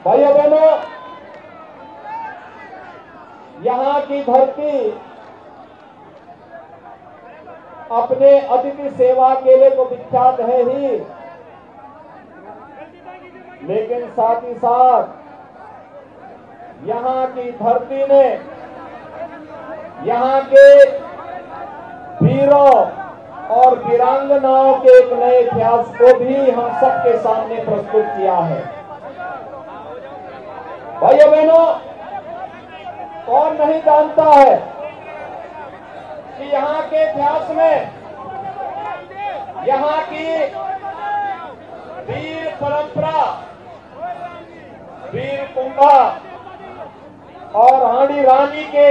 भाइयों बहनों, यहाँ की धरती अपने अतिथि सेवा के लिए तो विख्यात है ही, लेकिन साथ ही साथ यहाँ की धरती ने यहाँ के वीरों और वीरांगनाओं के एक नए इतिहास को भी हम सबके सामने प्रस्तुत किया है। भाइयों बहनों, कौन नहीं जानता है कि यहाँ के इतिहास में यहाँ की वीर परंपरा, वीर कुंभा और हांडी रानी के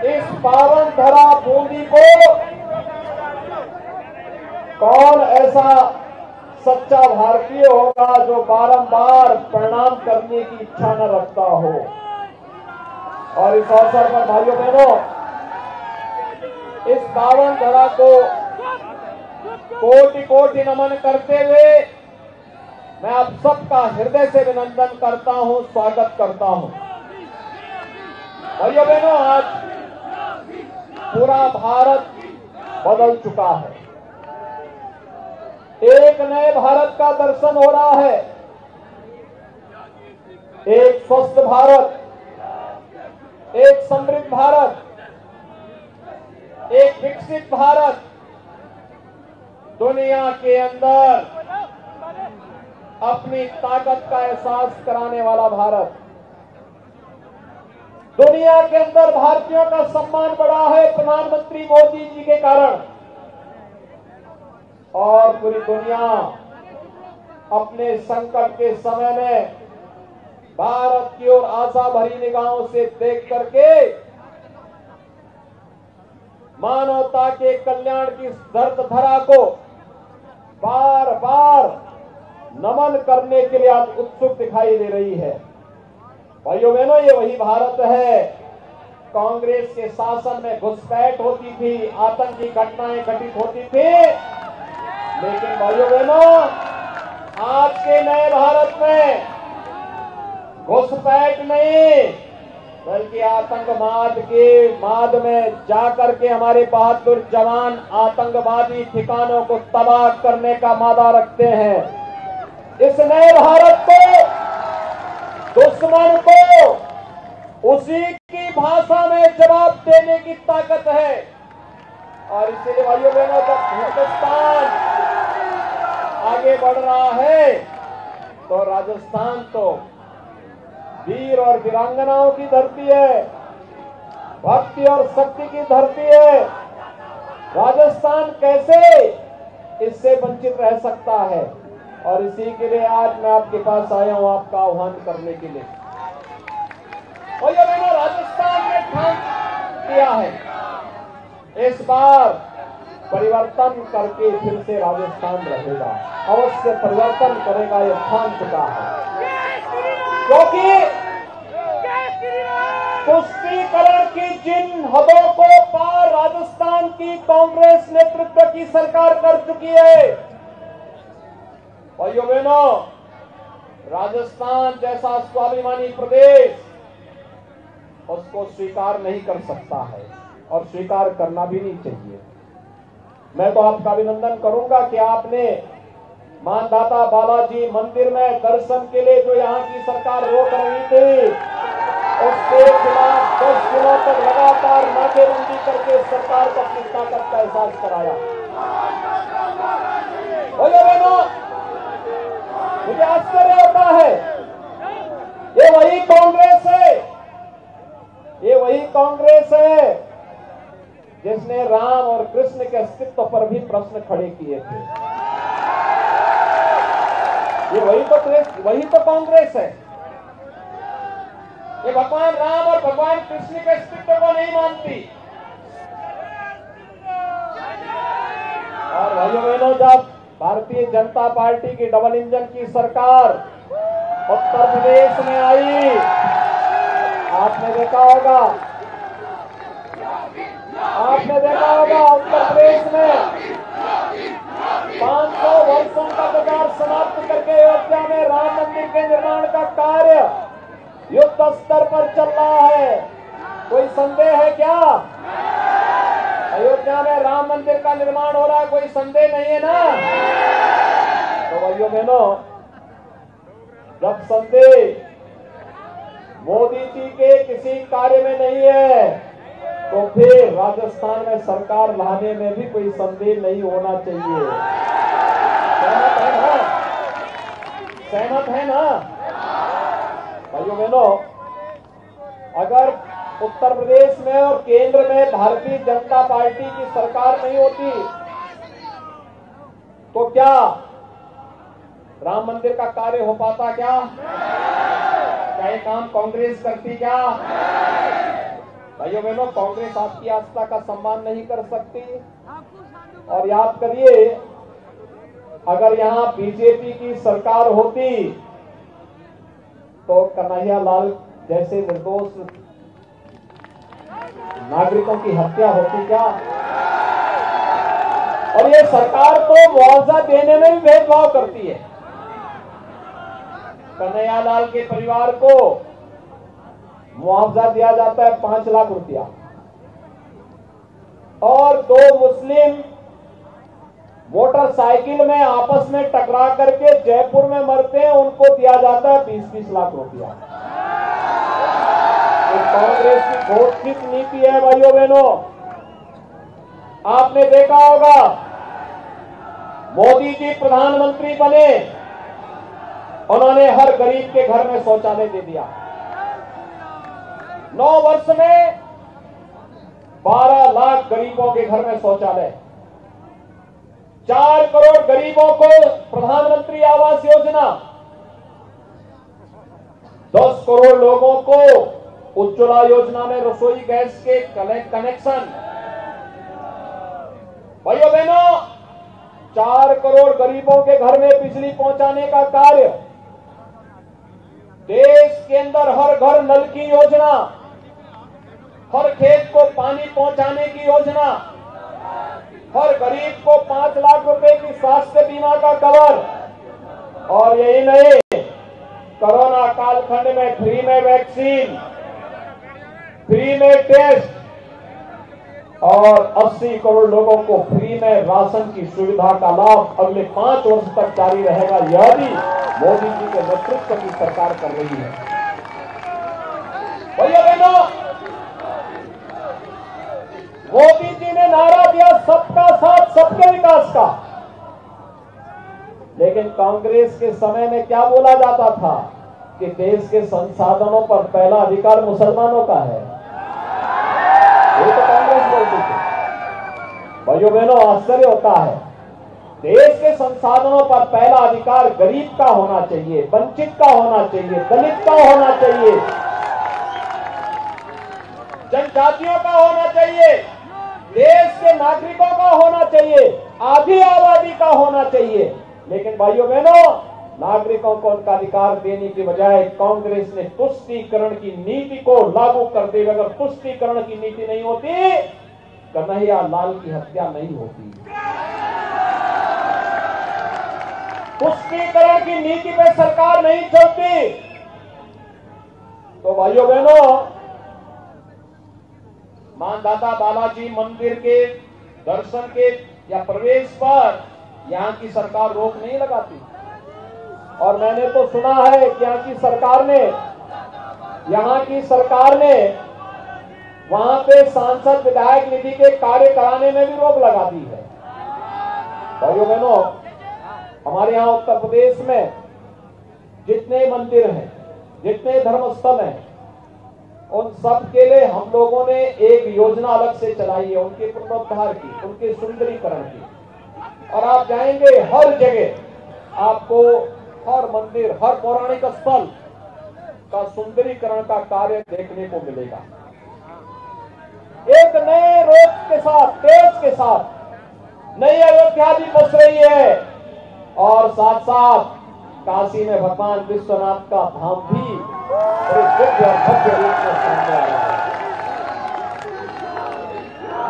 इस पावन धरा भूमि को कौन ऐसा सच्चा भारतीय होगा जो बारंबार प्रणाम करने की इच्छा न रखता हो। और इस अवसर पर भाइयों बहनों, इस पावन धरा को कोटि कोटि नमन करते हुए मैं आप सबका हृदय से अभिनंदन करता हूं, स्वागत करता हूं। भाइयों बहनों, आज पूरा भारत बदल चुका है। एक नए भारत का दर्शन हो रहा है। एक स्वस्थ भारत, एक समृद्ध भारत, एक विकसित भारत, दुनिया के अंदर अपनी ताकत का एहसास कराने वाला भारत। दुनिया के अंदर भारतीयों का सम्मान बढ़ा है प्रधानमंत्री मोदी जी के कारण, और पूरी दुनिया अपने संकट के समय में भारत की ओर आशा भरी निगाहों से देख करके मानवता के कल्याण की धरती धरा को बार बार नमन करने के लिए आज उत्सुक दिखाई दे रही है। भाइयों बहनों, ये वही भारत है। कांग्रेस के शासन में घुसपैठ होती थी, आतंकी घटनाएं घटित होती थी, लेकिन भाइयों बहनों, आज के नए भारत में घुसपैठ नहीं, बल्कि आतंकवाद के माद में जाकर के हमारे बहादुर जवान आतंकवादी ठिकानों को तबाह करने का मादा रखते हैं। इस नए भारत को, दुश्मन को उसी की भाषा में जवाब देने की ताकत है। और इसलिए भाइयों बहनों, जब हिंदुस्तान आगे बढ़ रहा है तो राजस्थान तो वीर और वीरांगनाओं की धरती है, भक्ति और शक्ति की धरती है। राजस्थान कैसे इससे वंचित रह सकता है? और इसी के लिए आज मैं आपके पास आया हूं, आपका आह्वान करने के लिए। और ये मैंने राजस्थान में ठान किया है, इस बार परिवर्तन करके फिर से राजस्थान रहेगा, अवश्य परिवर्तन करेगा, ये ठान चुका है। क्योंकि तुष्टीकरण की जिन हदों को पार राजस्थान की कांग्रेस नेतृत्व की सरकार कर चुकी है, भाइयों बहनों, राजस्थान जैसा स्वाभिमानी प्रदेश उसको स्वीकार नहीं कर सकता है और स्वीकार करना भी नहीं चाहिए। मैं तो आपका अभिनंदन करूंगा कि आपने मानधाता बालाजी मंदिर में दर्शन के लिए जो यहाँ की सरकार रोक रही थी, उसके खिलाफ 10 दिनों तक लगातार नाकेबंदी करके सरकार को अपनी ताकत का एहसास कराया। भैया बहनों, मुझे आश्चर्य होता है, ये वही कांग्रेस है, ये वही कांग्रेस है जिसने राम और कृष्ण के अस्तित्व पर भी प्रश्न खड़े किए थे। ये वही तो कांग्रेस है। ये भगवान राम और भगवान कृष्ण के अस्तित्व को नहीं मानती। और भाइयों बहनों, जब भारतीय जनता पार्टी की डबल इंजन की सरकार उत्तर प्रदेश में आई, आपने देखा होगा उत्तर प्रदेश में 500 वर्षों का इंतजार समाप्त करके अयोध्या में राम मंदिर के निर्माण का कार्य युद्ध स्तर पर चल रहा है। कोई संदेह है क्या? अयोध्या में राम मंदिर का निर्माण हो रहा है, कोई संदेह नहीं है ना? तो भाइयों बहनों, जब संदेह मोदी जी के किसी कार्य में नहीं है तो फिर राजस्थान में सरकार लाने में भी कोई संदेह नहीं होना चाहिए। सहमत है ना? सहमत है ना? भाइयों बहनों, अगर उत्तर प्रदेश में और केंद्र में भारतीय जनता पार्टी की सरकार नहीं होती तो क्या राम मंदिर का कार्य हो पाता? क्या ये काम कांग्रेस करती? क्या भाइयों बहनों, कांग्रेस आपकी आस्था का सम्मान नहीं कर सकती। और याद करिए, अगर यहां बीजेपी की सरकार होती तो कन्हैया लाल जैसे निर्दोष नागरिकों की हत्या होती क्या? और ये सरकार तो मुआवजा देने में भी भेदभाव करती है। कन्हैया लाल के परिवार को मुआवजा दिया जाता है 5 लाख रुपया, और 2 मुस्लिम मोटरसाइकिल में आपस में टकरा करके जयपुर में मरते हैं, उनको दिया जाता है 20-20 लाख रुपया। तो कांग्रेस की घोषित नीति है भाइयों बहनों। आपने देखा होगा, मोदी जी प्रधानमंत्री बने, उन्होंने हर गरीब के घर में शौचालय दे दिया। 9 वर्ष में 12 लाख गरीबों के घर में शौचालय, 4 करोड़ गरीबों को प्रधानमंत्री आवास योजना, 10 करोड़ लोगों को उज्ज्वला योजना में रसोई गैस के कनेक्शन। भाइयों बहनों, 4 करोड़ गरीबों के घर में बिजली पहुंचाने का कार्य, देश के अंदर हर घर नल की योजना, हर खेत को पानी पहुंचाने की योजना, हर गरीब को 5 लाख रुपए की स्वास्थ्य बीमा का कवर, और यही नहीं, कोरोना कालखंड में फ्री में वैक्सीन, फ्री में टेस्ट, और 80 करोड़ लोगों को फ्री में राशन की सुविधा का लाभ अगले 5 वर्ष तक जारी रहेगा। यह भी मोदी जी के नेतृत्व की सरकार कर रही है। भैया बहनों, मोदी जी ने नारा दिया सबका साथ सबके विकास का, लेकिन कांग्रेस के समय में क्या बोला जाता था कि देश के संसाधनों पर पहला अधिकार मुसलमानों का है। ये तो कांग्रेस बोलती थी। भाइयों बहनों, आश्चर्य होता है, देश के संसाधनों पर पहला अधिकार गरीब का होना चाहिए, वंचित का होना चाहिए, दलित का होना चाहिए, जनजातियों का होना चाहिए, देश के नागरिकों का होना चाहिए, आधी आबादी का होना चाहिए। लेकिन भाइयों बहनों, नागरिकों को उनका अधिकार देने की बजाय कांग्रेस ने तुष्टीकरण की नीति को लागू करते हुए, अगर तुष्टीकरण की नीति नहीं होती, कन्हैया लाल की हत्या नहीं होती। तुष्टीकरण की नीति पे सरकार नहीं चलती तो भाइयों बहनों, मानदाता बालाजी मंदिर के दर्शन के या प्रवेश पर यहां की सरकार रोक नहीं लगाती। और मैंने तो सुना है कि यहाँ की सरकार ने वहां पे सांसद विधायक निधि के कार्य कराने में भी रोक लगा दी है। भाइयों बहनों, हमारे यहाँ उत्तर प्रदेश में जितने मंदिर हैं, जितने धर्मस्थल हैं, उन सब के लिए हम लोगों ने एक योजना अलग से चलाई है, उनके पुनरुद्धार की, उनके सुंदरीकरण की। और आप जाएंगे, हर जगह आपको हर मंदिर, हर पौराणिक स्थल का सुंदरीकरण का कार्य देखने को मिलेगा। एक नए रोज के साथ, तेज के साथ नई अयोध्या भी बस रही है, और साथ साथ काशी में भगवान विश्वनाथ का धाम भी दिव्य और भव्य रूप में सामने आ रहा है।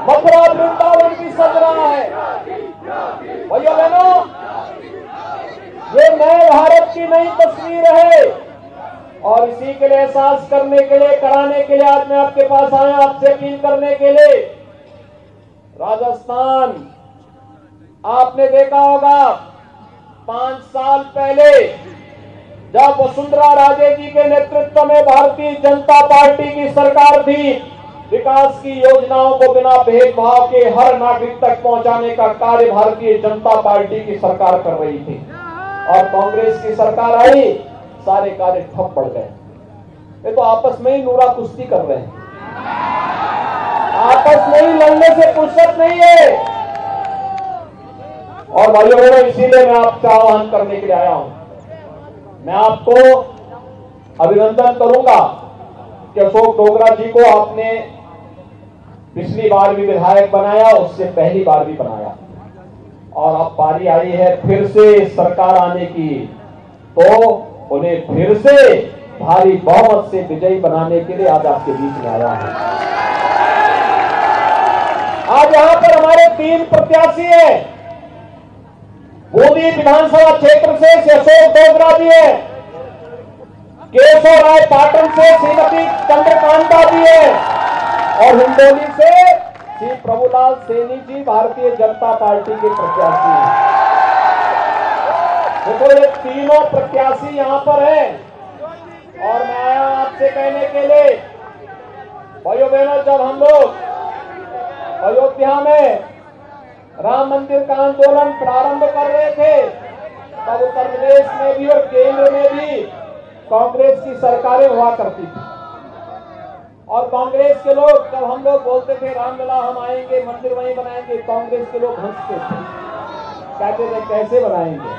मथुरा वृंदावन भी सज रहा है, भाइयों बहनों, ये नए भारत की नई तस्वीर है और इसी के लिए एहसास करने के लिए, कराने के लिए आज मैं आपके पास आया, आपसे अपील करने के लिए। राजस्थान, आपने देखा होगा 5 साल पहले जब वसुंधरा राजे जी के नेतृत्व में भारतीय जनता पार्टी की सरकार थी, विकास की योजनाओं को बिना भेदभाव के हर नागरिक तक पहुंचाने का कार्य भारतीय जनता पार्टी की सरकार कर रही थी। और कांग्रेस की सरकार आई, सारे कार्य ठप पड़ गए। ये तो आपस में ही नूरा कुश्ती कर रहे हैं, आपस में ही लड़ने से फुर्सत नहीं है। और भाइयों बहनों, इसीलिए मैं आपसे आह्वान करने के लिए आया हूं। मैं आपको अभिनंदन करूंगा कि अशोक डोगरा जी को आपने पिछली बार भी विधायक बनाया, उससे पहली बार भी बनाया, और अब बारी आई है फिर से सरकार आने की, तो उन्हें फिर से भारी बहुमत से विजयी बनाने के लिए आज आपके बीच में आया है। आज यहां पर हमारे 3 प्रत्याशी हैं। बूंदी विधानसभा क्षेत्र से अशोक डोगरा जी है, केशव राय पाटन से श्रीमती चंद्रकांता जी है, और हिंडोली से श्री प्रभुलाल सैनी जी भारतीय जनता पार्टी के प्रत्याशी हैं। देखो, ये तीनों प्रत्याशी यहां पर हैं और मैं आया आपसे कहने के लिए, भाइयों बहनों, जब हम लोग अयोध्या में राम मंदिर का आंदोलन प्रारंभ कर रहे थे, तब उत्तर प्रदेश में भी और केंद्र में भी कांग्रेस की सरकारें हुआ करती थी। और कांग्रेस के लोग, जब हम लोग बोलते थे रामलला हम आएंगे, मंदिर वहीं बनाएंगे, कांग्रेस के लोग हंसते थे, कहते थे कैसे बनाएंगे।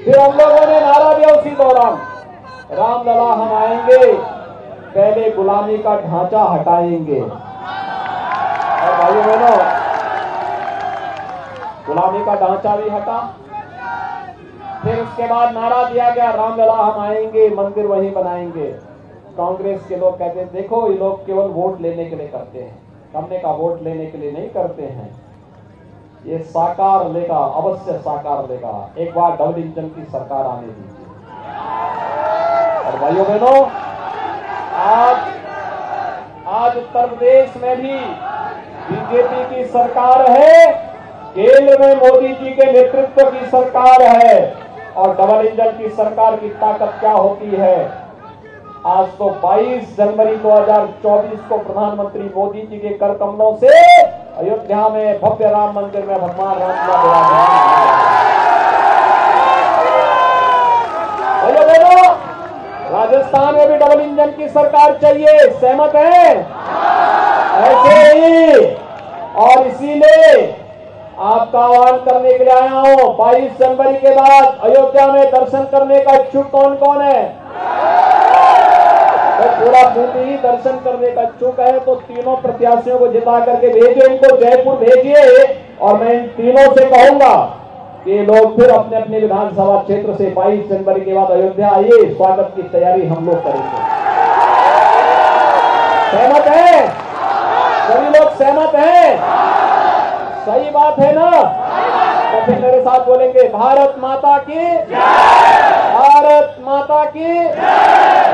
फिर हम लोगों ने नारा दिया उसी दौरान, रामलला हम आएंगे, पहले गुलामी का ढांचा हटाएंगे। और भाइयों बहनों, गुलामी का ढांचा भी हटा। फिर उसके बाद नारा दिया गया, रामलला हम आएंगे, मंदिर वहीं बनाएंगे। कांग्रेस के लोग कहते हैं देखो, ये लोग केवल वोट लेने के लिए करते हैं, हमने का वोट लेने के लिए नहीं करते हैं, ये साकार लेगा, अवश्य साकार लेगा, एक बार डबल इंजन की सरकार आने दीजिए। और भाइयों बहनों, आज उत्तर प्रदेश में भी बीजेपी की सरकार है, केंद्र में मोदी जी के नेतृत्व की सरकार है, और डबल इंजन की सरकार की ताकत क्या होती है। आज तो 22 जनवरी 2024 को प्रधानमंत्री मोदी जी के कर कमलों से अयोध्या में भव्य राम मंदिर में भगवान राम का विराजमान। राजस्थान में भी डबल इंजन की सरकार चाहिए, सहमत है? ऐसे ही, और इसीलिए आपका आह्वान करने के लिए आया हूं। 22 जनवरी के बाद अयोध्या में दर्शन करने का इच्छुक कौन कौन है? तो पूरा बूंदी ही दर्शन करने का इच्छुक है, तो तीनों प्रत्याशियों को जिता करके भेजिए, इनको जयपुर भेजिए। और मैं इन तीनों से कहूंगा कि लोग फिर अपने अपने विधानसभा क्षेत्र से 22 जनवरी के बाद अयोध्या आइए, स्वागत की तैयारी हम लोग करेंगे। सहमत है? सभी लोग सहमत हैं? सही बात है ना? तो फिर मेरे साथ बोलेंगे, भारत माता की जय, भारत माता की जय,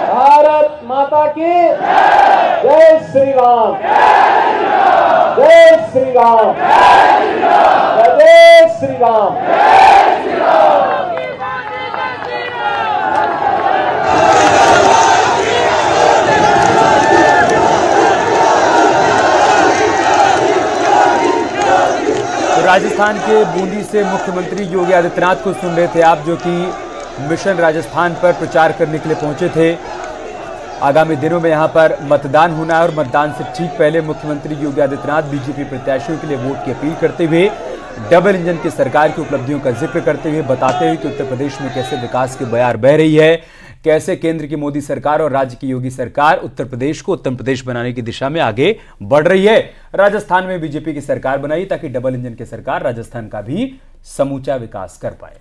भारत माता की जय, श्री राम, जय श्री राम, जय श्री राम। राजस्थान के बूंदी से मुख्यमंत्री योगी आदित्यनाथ को सुन रहे थे आप, जो कि मिशन राजस्थान पर प्रचार करने के लिए पहुंचे थे। आगामी दिनों में यहां पर मतदान होना है और मतदान से ठीक पहले मुख्यमंत्री योगी आदित्यनाथ बीजेपी प्रत्याशियों के लिए वोट की अपील करते हुए डबल इंजन की सरकार की उपलब्धियों का जिक्र करते हुए बताते हुए कि उत्तर प्रदेश में कैसे विकास की बयार बह रही है, कैसे केंद्र की मोदी सरकार और राज्य की योगी सरकार उत्तर प्रदेश को उत्तम प्रदेश बनाने की दिशा में आगे बढ़ रही है। राजस्थान में बीजेपी की सरकार बनाई ताकि डबल इंजन की सरकार राजस्थान का भी समूचा विकास कर पाए।